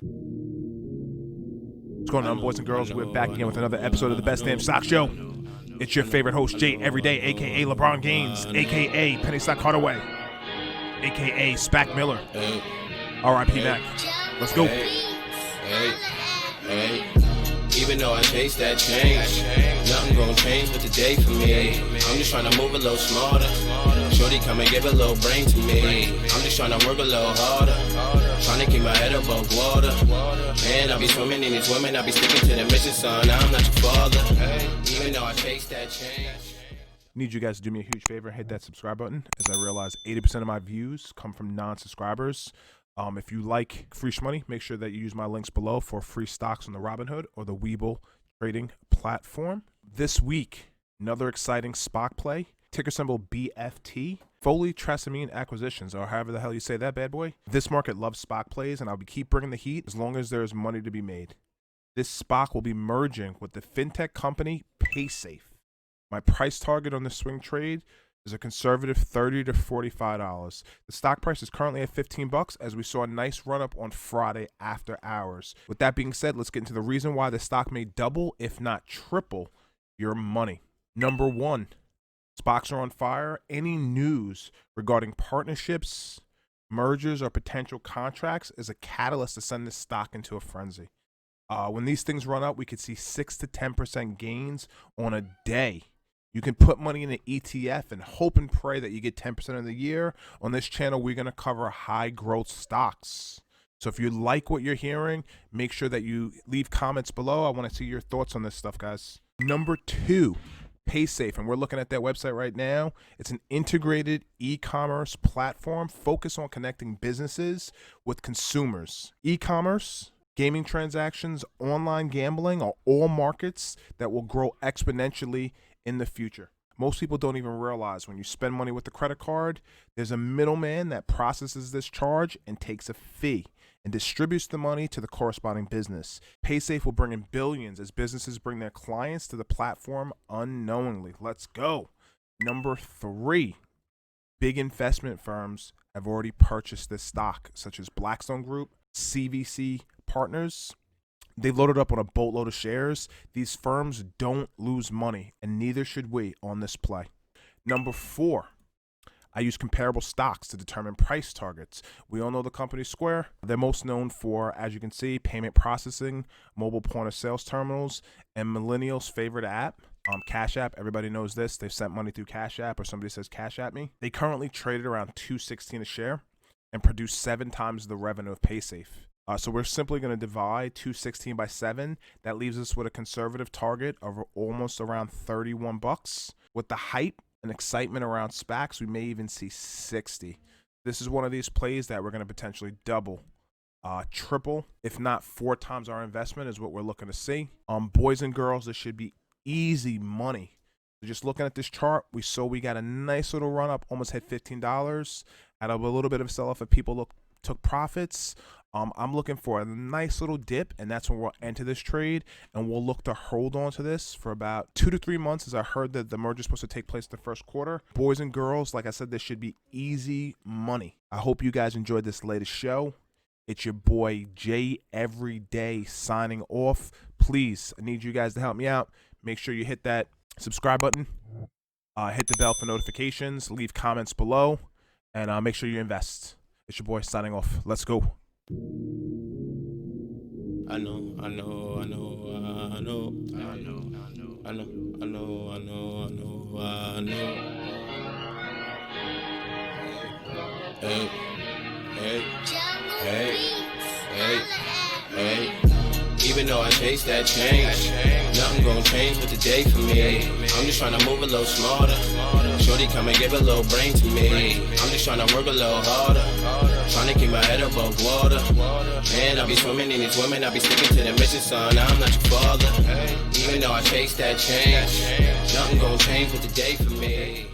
What's going on, boys and girls? We're back again with another episode of the Best Damn Stock Show. It's your favorite host, Jay Everyday, a.k.a. LeBron Gaines, a.k.a. Penny Stock Hardaway, a.k.a. Spac Miller, R.I.P. Mac. Let's go. Even though I chase that change, nothing gonna change but today for me. I'm just trying to move a little smarter. Shorty come and give a little brain to me. I'm just trying to work a little harder. Trying to keep my head above water. Man, I be swimming in these women. I be sticking to the mission, son. I'm not your father. Even though I chase that change. Need you guys to do me a huge favor. Hit that subscribe button, as I realize 80% of my views come from non-subscribers. If you like free money, make sure that you use my links below for free stocks on the Robinhood or the webull trading platform. This week, another exciting Spac play, ticker symbol BFT, Foley Trasimene Acquisitions, or however the hell you say that, bad boy. This market loves Spac plays, and I'll keep bringing the heat as long as there's money to be made. This Spac will be merging with the Fintech company Paysafe. My price target on the swing trade is a conservative $30 to $45. The stock price is currently at $15 as we saw a nice run up on Friday after hours. With that being said, let's get into the reason why the stock may double, if not triple, your money. Number one, Spacs are on fire. Any news regarding partnerships, mergers, or potential contracts is a catalyst to send this stock into a frenzy. When these things run up, we could see 6 to 10% gains on a day. You can put money in an ETF and hope and pray that you get 10% of the year. On this channel, we're going to cover high growth stocks. So if you like what you're hearing, make sure that you leave comments below. I want to see your thoughts on this stuff, guys. Number two, Paysafe, and we're looking at that website right now. It's an integrated e-commerce platform focused on connecting businesses with consumers. E-commerce, gaming transactions, online gambling are all markets that will grow exponentially in the future. Most people don't even realize when you spend money with the credit card, there's a middleman that processes this charge and takes a fee and distributes the money to the corresponding business. Paysafe will bring in billions as businesses bring their clients to the platform unknowingly. Let's go. Number three, big investment firms have already purchased this stock, such as Blackstone Group, CVC Partners. They loaded up on a boatload of shares. These firms don't lose money, and neither should we on this play. Number four, I use comparable stocks to determine price targets. We all know the company Square. They're most known for, as you can see, payment processing, mobile point of sales terminals, and millennials' favorite app, Cash App. Everybody knows this. They've sent money through Cash App, or somebody says Cash App me. They currently traded around $2.16 a share and produce 7 times the revenue of Paysafe. So we're simply going to divide 216 by 7. That leaves us with a conservative target of almost around $31. With the hype and excitement around SPACs, we may even see 60. This is one of these plays that we're going to potentially double, triple, if not 4 times our investment is what we're looking to see. Boys and girls, this should be easy money. So just looking at this chart, we saw we got a nice little run up, almost hit $15. Had a little bit of a sell-off if people took profits. I'm looking for a nice little dip, and that's when we'll enter this trade, and we'll look to hold on to this for about 2 to 3 months, as I heard that the merger is supposed to take place in the first quarter. Boys and girls, like I said, this should be easy money. I hope you guys enjoyed this latest show. It's your boy Jay Everyday signing off. Please, I need you guys to help me out. Make sure you hit that subscribe button, hit the bell for notifications, leave comments below, and make sure you invest. It's your boy signing off. Let's go. I know. Hey. Even though I chase that change, nothing gonna change but today for me. I'm just trying to move a little smarter. Shorty come and give a little brain to me. I'm just trying to work a little harder. Trying to keep my head above water. Man, I be swimming in these women. I be sticking to the mission, son. I'm not your father. Even though I chase that change, nothing gonna change but today for me.